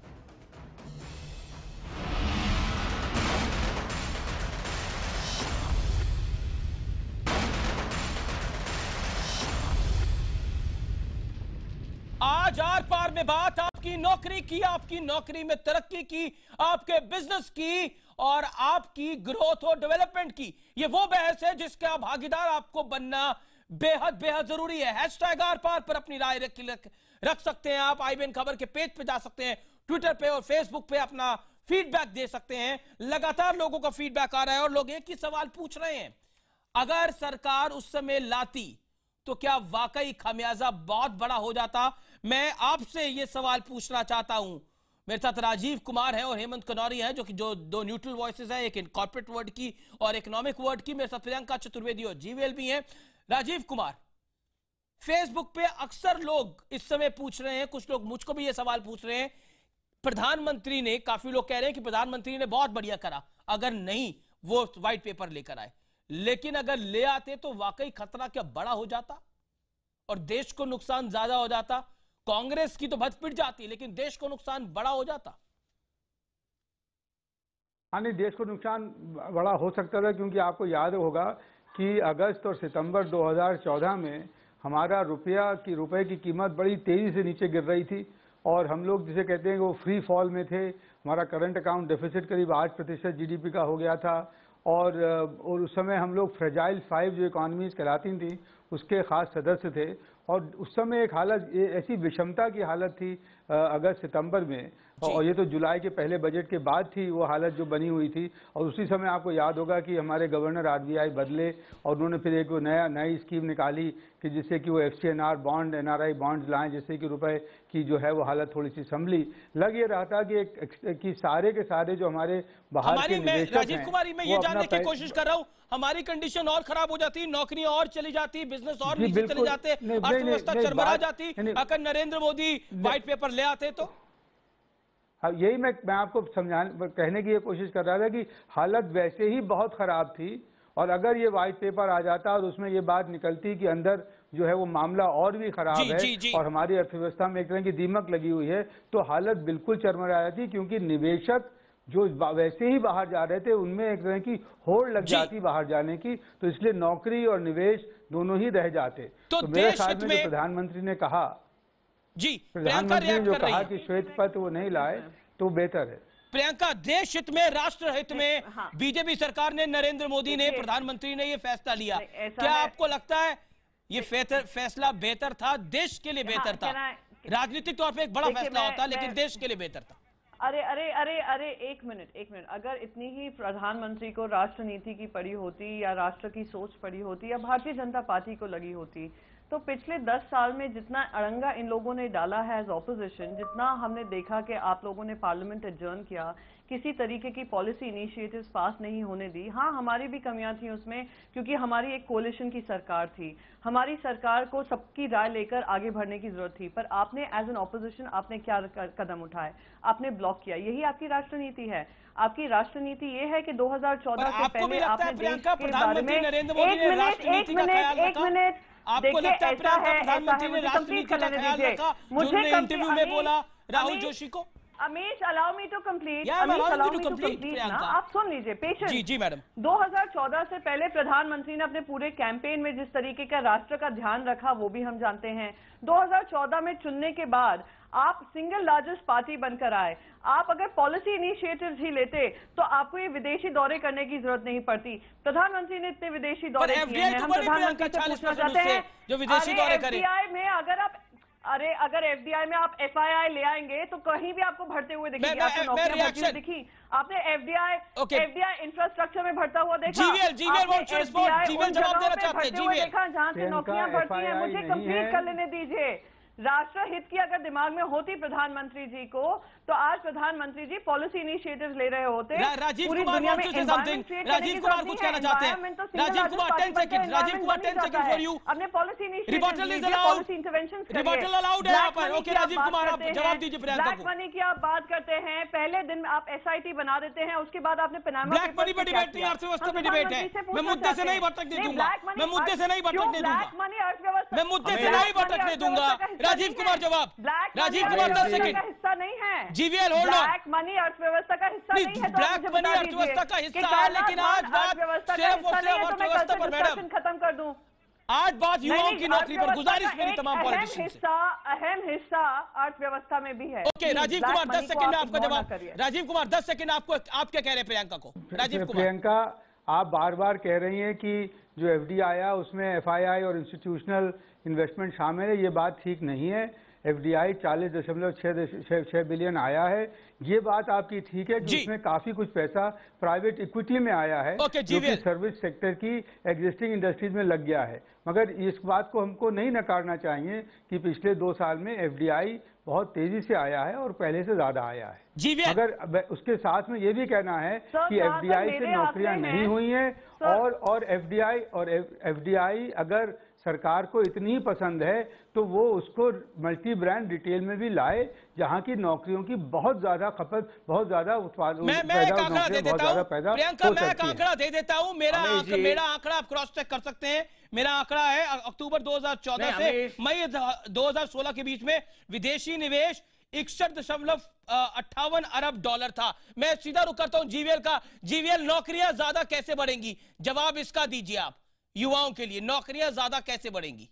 आज आर पार में बात आपकी नौकरी की, आपकी नौकरी में तरक्की की, आपके बिजनेस की और आपकी ग्रोथ और डेवलपमेंट की। ये वो बहस है जिसका भागीदार आपको बनना बेहद बेहद जरूरी है। हैशटैग आर पार पर अपनी राय रख सकते हैं आप। IBN खबर के पेज पे जा सकते हैं, ट्विटर पे और फेसबुक पे अपना फीडबैक दे सकते हैं। लगातार लोगों का फीडबैक आ रहा है और लोग एक ही सवाल पूछ रहे हैं, अगर सरकार उस समय लाती तो क्या वाकई खामियाजा बहुत बड़ा हो जाता? मैं आपसे यह सवाल पूछना चाहता हूं। मेरे साथ राजीव कुमार है और हेमंत कनौरी है, जो कि दो न्यूट्रल वॉइसेस हैं, एक कॉर्पोरेट वर्ड की और इकोनॉमिक वर्ड की। मेरे साथ प्रियंका चतुर्वेदी और जीवीएल भी हैं। राजीव कुमार, फेसबुक पे अक्सर लोग इस समय पूछ रहे हैं, कुछ लोग मुझको भी यह सवाल पूछ रहे हैं, प्रधानमंत्री ने, काफी लोग कह रहे हैं कि प्रधानमंत्री ने बहुत बढ़िया करा अगर नहीं वो व्हाइट पेपर लेकर आए, लेकिन अगर ले आते तो वाकई खतरा क्या बड़ा हो जाता और देश को नुकसान ज्यादा हो जाता? कांग्रेस की तो भज पिट जाती, लेकिन देश को नुकसान बड़ा हो जाता। हाँ, नहीं, देश को नुकसान बड़ा हो सकता था, क्योंकि आपको याद होगा कि अगस्त और सितंबर 2014 में हमारा रुपए की कीमत बड़ी तेजी से नीचे गिर रही थी और हम लोग जिसे कहते हैं वो फ्री फॉल में थे। हमारा करंट अकाउंट डेफिसिट करीब 8% GDP का हो गया था और उस समय हम लोग फ्रेजाइल 5 जो इकॉनमीज कहलाती थी उसके खास सदस्य थे और उस समय एक हालत ऐसी विषमता की हालत थी अगस्त सितंबर में, और ये तो जुलाई के पहले बजट के बाद थी वो हालत जो बनी हुई थी। और उसी समय आपको याद होगा कि हमारे गवर्नर RBI बदले और उन्होंने फिर एक नई स्कीम निकाली कि जिससे कि वो FCNR बॉन्ड, NRI बॉन्ड्स लाएं, जिससे कि रुपए की जो है वो हालत थोड़ी सी संभली। लग ये रहा था कि सारे के सारे जो हमारे बाहर के निवेशक राजीव कुमार, मैं ये जानने की कोशिश कर रहा हूँ, हमारी कंडीशन और खराब हो जाती, नौकरियां और चली जाती, बिजनेस और नीचे चले जाते, अर्थव्यवस्था चरमरा जाती अगर नरेंद्र मोदी व्हाइट पेपर ले आते तो? यही मैं आपको कहने की ये कोशिश कर रहा था कि हालत वैसे ही बहुत खराब थी और अगर ये व्हाइट पेपर आ जाता और उसमें ये बात निकलती कि अंदर जो है वो मामला और भी खराब है और हमारी अर्थव्यवस्था में एक तरह की दीमक लगी हुई है, तो हालत बिल्कुल चरमरा जाती, क्योंकि निवेशक जो वैसे ही बाहर जा रहे थे उनमें एक तरह की होड़ लग जाती बाहर जाने की, तो इसलिए नौकरी और निवेश दोनों ही रह जाते। तो मेरे ख्याल में जो प्रधानमंत्री ने कहा प्रधानमंत्री ने जो कहा कि श्वेत पत्र वो नहीं लाए तो बेहतर है। प्रियंका, देश हित में, राष्ट्र हित में बीजेपी सरकार ने, नरेंद्र मोदी ने, प्रधानमंत्री ने ये फैसला लिया, क्या आपको लगता है ये फैसला बेहतर था, देश के लिए बेहतर था? राजनीतिक तौर पे एक बड़ा फैसला होता, लेकिन देश के लिए बेहतर था। अरे एक मिनट, अगर इतनी ही प्रधानमंत्री को राष्ट्र नीति की पड़ी होती या राष्ट्र की सोच पड़ी होती या भारतीय जनता पार्टी को लगी होती, तो पिछले 10 साल में जितना अड़ंगा इन लोगों ने डाला है एज ऑपोजिशन, जितना हमने देखा कि आप लोगों ने पार्लियामेंट एडजर्न किया, किसी तरीके की पॉलिसी इनिशिएटिव्स पास नहीं होने दी। हाँ, हमारी भी कमियां थी उसमें, क्योंकि हमारी एक कोलिशन की सरकार थी, हमारी सरकार को सबकी राय लेकर आगे बढ़ने की जरूरत थी, पर आपने एज एन ऑपोजिशन आपने क्या कदम उठाए? आपने ब्लॉक किया। यही आपकी राष्ट्र नीति है। आपकी राष्ट्र नीति ये है कि 2014 से पहले आपने देश के बारे में एक मिनट आपको लगता है प्रधानमंत्री ने राष्ट्र नीति का ख्याल रखा, मुझे इंटरव्यू में बोला राहुल जोशी को? Amish, allow me to complete. आप सुन लीजिए, पेशेंस। जी मैडम। 2014 से पहले प्रधानमंत्री ने अपने पूरे कैंपेन में जिस तरीके का राष्ट्र का ध्यान रखा वो भी हम जानते हैं। 2014 में चुनने के बाद आप सिंगल लार्जेस्ट पार्टी बनकर आए। आप अगर पॉलिसी इनिशिएटिव्स ही लेते तो आपको ये विदेशी दौरे करने की जरूरत नहीं पड़ती। प्रधानमंत्री ने इतने विदेशी दौरे किए हैं। हम प्रधानमंत्री से पूछना चाहते हैं, जो विदेशी दौरे करें, FDI में अगर FDI में आप FII ले आएंगे तो कहीं भी आपको भरते हुए दिखेंगे, आपको नौकरियां भरती हुई दिखी? आपने FDI इंफ्रास्ट्रक्चर में भरता हुआ देखा? जीवीएल जवाब देना चाहते हैं। देखा जहां से नौकरियां भरती हैं? मुझे कंप्लीट कर लेने दीजिए। राष्ट्र हित की अगर दिमाग में होती प्रधानमंत्री जी को, तो आज प्रधानमंत्री जी पॉलिसी इनिशिएटिव्स ले रहे होते। Rajiv Kumar wants to say something. Rajiv Kumar कुछ कहना चाहते हैं। Rajeev Kumar 10 second, Rajeev Kumar 10 second for you. अपने policy initiatives, rebuttal is allowed, policy interventions करिए। रिबटल अलाउड है यहाँ पर। ओके राजीव कुमार, आप जवाब दीजिए प्रियंका को। ब्लैक मनी की आप बात करते हैं, पहले दिन आप एसआईटी बना देते हैं, उसके बाद आपने पनामा ब्लैक मनी पर डिबेट नहीं, अर्थव्यवस्था पर डिबेट है। मैं मुद्दे से नहीं भटकने दूंगा, मैं मुद्दे से नहीं भटकने दूंगा, मैं मुद्दे से नहीं भटकने दूंगा। राजीव कुमार जवाब, राजीव कुमार 10 सेकंड। हिस्सा नहीं है GVL hold on. Black money अर्थव्यवस्था का हिस्सा नहीं है। ब्लैक मनी अर्थव्यवस्था का हिस्सा है, लेकिन आज बात सिर्फ और सिर्फ अर्थव्यवस्था पर। मैडम खत्म कर दूं, आज बात युवाओं की नौकरी पर। गुजारिश मेरी तमाम पॉलिटिशियंस से। अहम हिस्सा अर्थव्यवस्था में भी है। ओके राजीव कुमार 10 सेकंड में आपका जवाब। राजीव कुमार 10 सेकंड आपको, आप क्या कह रहे हैं प्रियंका को? राजीव कुमार। प्रियंका, आप बार बार कह रही हैं कि जो एफडीआई आया उसमें एफआईआई और इंस्टीट्यूशनल इन्वेस्टमेंट शामिल है। ये बात ठीक नहीं है। एफडीआई 40.6 बिलियन आया है, ये बात आपकी ठीक है कि उसमें काफी कुछ पैसा प्राइवेट इक्विटी में आया है, जो कि सर्विस सेक्टर की एग्जिस्टिंग इंडस्ट्रीज में लग गया है। मगर इस बात को हमको नहीं नकारना चाहिए कि पिछले 2 साल में एफडीआई बहुत तेजी से आया है और पहले से ज्यादा आया है। मगर उसके साथ में ये भी कहना है कि एफडीआई से नौकरियां नहीं हुई हैं और एफडीआई अगर सरकार को इतनी ही पसंद है तो वो उसको मल्टी ब्रांड रिटेल में भी लाए, जहां की नौकरियों की बहुत ज्यादा खपत, बहुत ज्यादा उत्पादन, मैं एक आंकड़ा दे देता हूं प्रियंका, मैं एक आंकड़ा दे देता हूं। मेरा आंकड़ा आप क्रॉस चेक कर सकते हैं। मेरा आंकड़ा है अक्टूबर 2014 से मई 2016 के बीच में विदेशी निवेश 61.58 अरब डॉलर था। मैं सीधा रुक करता हूं जीवीएल का। जीवीएल नौकरियां ज्यादा कैसे बढ़ेंगी? जवाब इसका दीजिए आप। युवाओं के लिए नौकरियां ज्यादा कैसे बढ़ेंगी?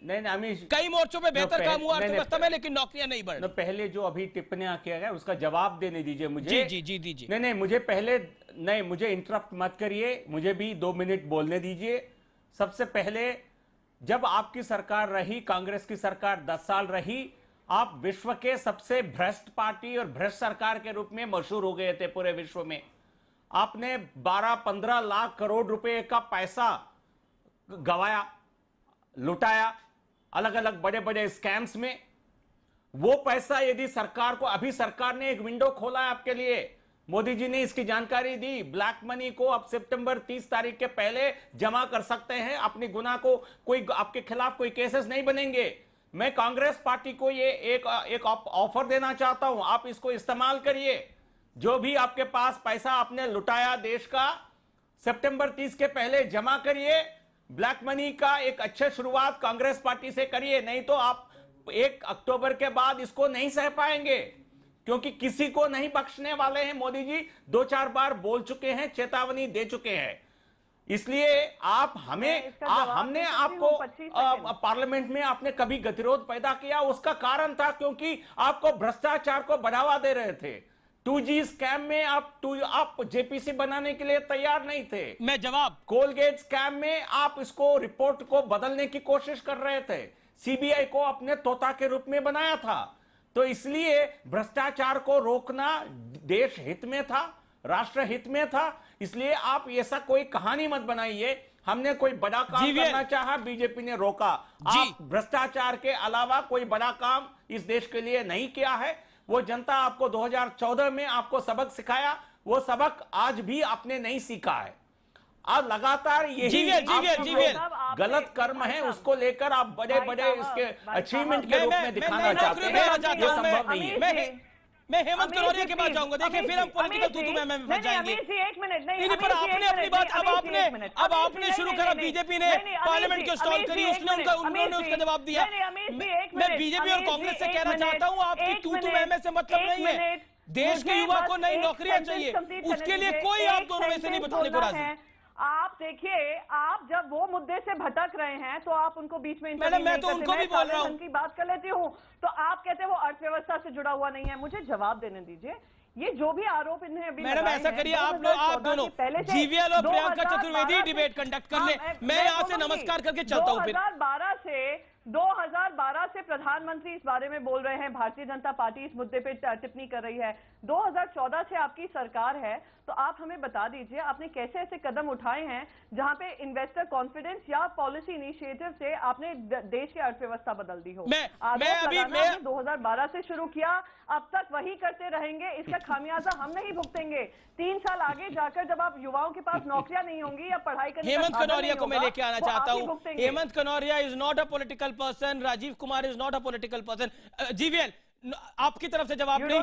नहीं, कई मोर्चों पे बेहतर काम हुआ अर्थव्यवस्था में, लेकिन नौकरियां नहीं बढ़। पहले जो अभी टिप्पणियां किया गया उसका जवाब देने दीजिए मुझे। जी दीजिए। नहीं, मुझे पहले नहीं, मुझे इंटरप्ट मत करिए, मुझे भी 2 मिनट बोलने दीजिए। सबसे पहले, जब आपकी सरकार रही, कांग्रेस की सरकार 10 साल रही, आप विश्व के सबसे भ्रष्ट पार्टी और भ्रष्ट सरकार के रूप में मशहूर हो गए थे पूरे विश्व में। आपने 12-15 लाख करोड़ रुपए का पैसा गवाया, लुटाया अलग अलग बड़े बड़े स्कैम्स में। वो पैसा यदि सरकार को, अभी सरकार ने एक विंडो खोला है आपके लिए, मोदी जी ने इसकी जानकारी दी। ब्लैक मनी को अब सितंबर 30 तारीख के पहले जमा कर सकते हैं। अपनी गुनाह को, कोई आपके खिलाफ कोई केसेस नहीं बनेंगे। मैं कांग्रेस पार्टी को ये एक ऑफर देना चाहता हूं, आप इसको इस्तेमाल करिए। जो भी आपके पास पैसा आपने लुटाया देश का, सितंबर 30 के पहले जमा करिए। ब्लैक मनी का एक अच्छी शुरुआत कांग्रेस पार्टी से करिए, नहीं तो आप 1 अक्टूबर के बाद इसको नहीं सह पाएंगे, क्योंकि किसी को नहीं बख्शने वाले हैं। मोदी जी 2-4 बार बोल चुके हैं, चेतावनी दे चुके हैं। इसलिए हमने आपको पार्लियामेंट में आपने कभी गतिरोध पैदा किया, उसका कारण था क्योंकि आपको भ्रष्टाचार को बढ़ावा दे रहे थे। 2G स्कैम में आप जेपीसी बनाने के लिए तैयार नहीं थे। मैं जवाब, कोलगेट स्कैम में आप इसको रिपोर्ट को बदलने की कोशिश कर रहे थे, सीबीआई को अपने तोता के रूप में बनाया था। तो इसलिए भ्रष्टाचार को रोकना देश हित में था, राष्ट्र हित में था। इसलिए आप ऐसा कोई कहानी मत बनाइए, हमने कोई बड़ा काम करना चाहा, बीजेपी ने रोका। आप भ्रष्टाचार के अलावा कोई बड़ा काम इस देश के लिए नहीं किया है। वो जनता आपको 2014 में आपको सबक सिखाया, वो सबक आज भी आपने नहीं सीखा है। आप लगातार यही गलत कर्म है, उसको लेकर आप बड़े बड़े इसके अचीवमेंट के रूप में दिखाना चाहते हैं। ये संभव नहीं है। मैं हेमंत कनौरिया के पास जाऊंगा। देखिए फिर हम पॉलिटिकल तूतू में फंस जाएंगे। नहीं, पर आपने अपनी बात अब आपने शुरू करा। बीजेपी ने पार्लियामेंट की स्टॉल करी, उन्होंने उसका जवाब दिया। मैं बीजेपी और कांग्रेस से कहना चाहता हूं, आपकी तूतू में से मतलब नहीं है। देश के युवा को नई नौकरियां चाहिए, उसके लिए कोई आप दोनों में से नहीं बताने को राजी। आप देखिए, आप जब वो मुद्दे से भटक रहे हैं तो आप उनको बीच में मैडम, मैं तो उनको भी बोल रहा हूं की बात कर लेती हूँ, तो आप कहते हैं वो अर्थव्यवस्था से जुड़ा हुआ नहीं है। मुझे जवाब देने दीजिए। ये जो भी आरोप इन्हें अभी मैडम ऐसा करिए, आप दोनों जीवीएल और प्रियंका चतुर्वेदी डिबेट कंडक्ट कर ले। मैं यहाँ से नमस्कार करके चलता हूँ। 2012 से से प्रधानमंत्री इस बारे में बोल रहे हैं, भारतीय जनता पार्टी इस मुद्दे पे टिप्पणी कर रही है। 2014 से आपकी सरकार है, तो आप हमें बता दीजिए आपने कैसे ऐसे कदम उठाए हैं जहां पे इन्वेस्टर कॉन्फिडेंस या पॉलिसी इनिशिएटिव से आपने देश की अर्थव्यवस्था बदल दी हो। मैं अभी 2012 से शुरू किया, अब तक वही करते रहेंगे, इसका खामियाजा हम नहीं भुगतेंगे। 3 साल आगे जाकर जब आप युवाओं के पास नौकरियां नहीं होंगी या पढ़ाई करने हेमंत कनौरिया को मैं लेके आना चाहता हूं। Hemant Kanoria is not a political person, Rajeev Kumar is not a political person. GVL, आपकी तरफ से जवाब नहीं।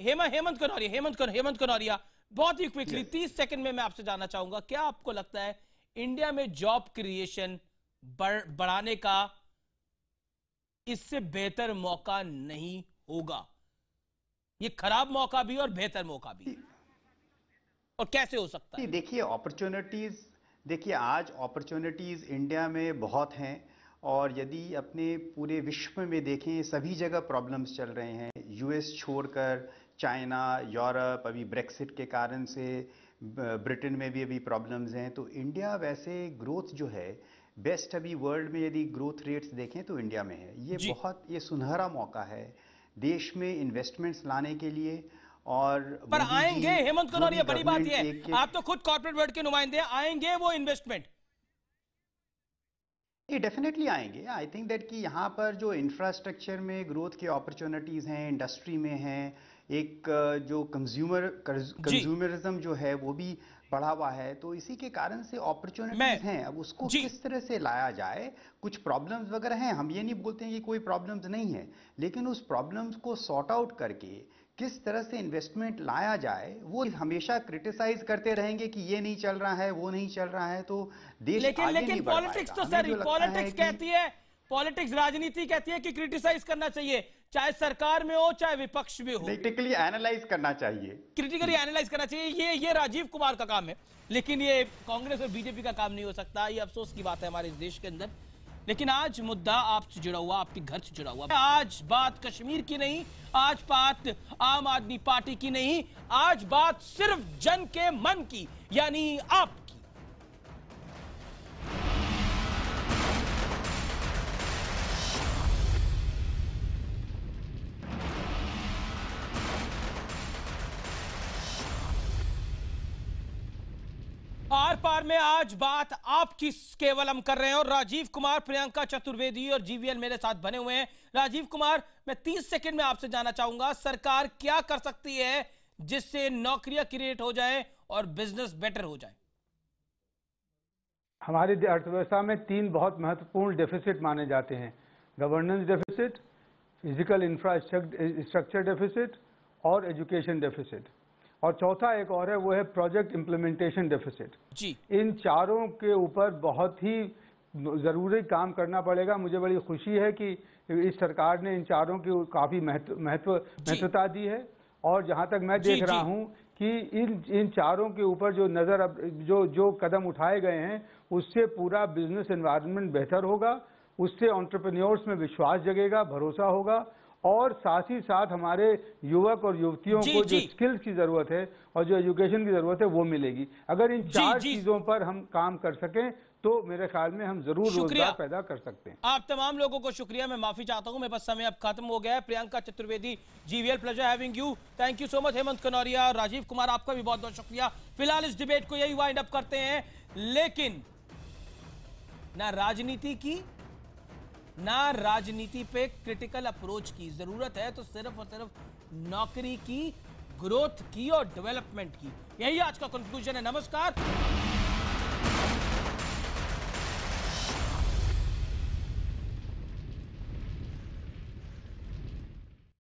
हेमंत कनौरिया, बहुत ही क्विकली 30 सेकंड में मैं आपसे जानना चाहूंगा, क्या आपको लगता है इंडिया में जॉब क्रिएशन बढ़ाने का इससे बेहतर मौका नहीं होगा? ये खराब मौका भी और बेहतर मौका भी, और कैसे हो सकता है? देखिए आज अपॉर्चुनिटीज इंडिया में बहुत हैं, और यदि अपने पूरे विश्व में देखें सभी जगह प्रॉब्लम्स चल रहे हैं, यूएस छोड़कर चाइना, यूरोप, अभी ब्रेक्सिट के कारण से ब्रिटेन में भी अभी प्रॉब्लम्स हैं। तो इंडिया वैसे ग्रोथ जो है बेस्ट अभी वर्ल्ड में यदि ग्रोथ रेट्स देखें तो इंडिया में है। ये सुनहरा मौका है देश में इन्वेस्टमेंट्स लाने के लिए। और पर आएंगे हेमंत कनौरिया, बड़ी बात यह है आप तो खुद कॉर्पोरेट वर्ल्ड के नुमाइंदे, आएंगे वो इन्वेस्टमेंट? ये डेफिनेटलिटी आएंगे। आई थिंक दैट कि यहाँ पर जो इंफ्रास्ट्रक्चर में ग्रोथ के अपॉर्चुनिटीज हैं, इंडस्ट्री में हैं, एक जो कंज्यूमरिज्म जो है वो भी बढ़ा हुआ है, तो इसी के कारण से अपॉर्चुनिटीज हैं। अब उसको किस तरह से लाया जाए, कुछ प्रॉब्लम्स वगैरह हैं, हम ये नहीं बोलते हैं कि कोई प्रॉब्लम्स नहीं है, लेकिन उस प्रॉब्लम्स को सॉर्ट आउट करके किस तरह से इन्वेस्टमेंट लाया जाए, वो हमेशा क्रिटिसाइज करते रहेंगे कि ये नहीं चल रहा है, वो नहीं चल रहा है, तो देश आगे नहीं बढ़ पाएगा। लेकिन पॉलिटिक्स तो सर, पॉलिटिक्स कहती है, पॉलिटिक्स राजनीति कहती है कि क्रिटिसाइज करना चाहिए, चाहे सरकार में हो चाहे विपक्ष में हो। क्रिटिकली एनालाइज करना चाहिए, क्रिटिकली एनालाइज करना चाहिए। ये राजीव कुमार का काम है, लेकिन ये कांग्रेस और बीजेपी का काम नहीं हो सकता। ये अफसोस की बात है हमारे इस देश के अंदर। लेकिन आज मुद्दा आपसे जुड़ा हुआ, आपके घर से जुड़ा हुआ। आज बात कश्मीर की नहीं, आज बात आम आदमी पार्टी की नहीं, आज बात सिर्फ जन के मन की, यानी आपकी। आर पार में आज बात आपकी केवल हम कर रहे हैं, और राजीव कुमार, प्रियंका चतुर्वेदी और जीवीएल मेरे साथ बने हुए हैं। राजीव कुमार, मैं 30 सेकंड में आपसे जानना चाहूंगा, सरकार क्या कर सकती है जिससे नौकरियां क्रिएट हो जाए और बिजनेस बेटर हो जाए? हमारी अर्थव्यवस्था में 3 बहुत महत्वपूर्ण डेफिसिट माने जाते हैं: governance deficit, physical infrastructure deficit और एजुकेशन डेफिसिट। और चौथा एक और है, वो है प्रोजेक्ट इम्प्लीमेंटेशन डेफिसिट। जी, इन चारों के ऊपर बहुत ही ज़रूरी काम करना पड़ेगा। मुझे बड़ी खुशी है कि इस सरकार ने इन चारों की काफ़ी महत्वता दी है, और जहाँ तक मैं देख रहा हूँ कि इन चारों के ऊपर जो जो कदम उठाए गए हैं, उससे पूरा बिजनेस एनवायरनमेंट बेहतर होगा, उससे एंटरप्रेन्योर्स में विश्वास जगेगा, भरोसा होगा, और साथ ही साथ हमारे युवक और युवतियों को जो स्किल्स की जरूरत है और जो एजुकेशन की जरूरत है वो मिलेगी। अगर इन 4 चीजों पर हम काम कर सकें तो मेरे ख्याल में हम जरूर रोजगार पैदा कर सकते हैं। आप तमाम लोगों को शुक्रिया, मैं माफी चाहता हूं, मेरे पास समय अब खत्म हो गया है। Priyanka Chaturvedi, GVL, pleasure having you, thank you so much. Hemant Kanoria और राजीव कुमार, आपका भी बहुत बहुत शुक्रिया। फिलहाल इस डिबेट को यही वाइंड अप करते हैं, लेकिन ना राजनीति की ना राजनीति पे क्रिटिकल अप्रोच की जरूरत है, तो सिर्फ और सिर्फ नौकरी की, ग्रोथ की और डेवलपमेंट की। यही आज का कंक्लूजन है। नमस्कार।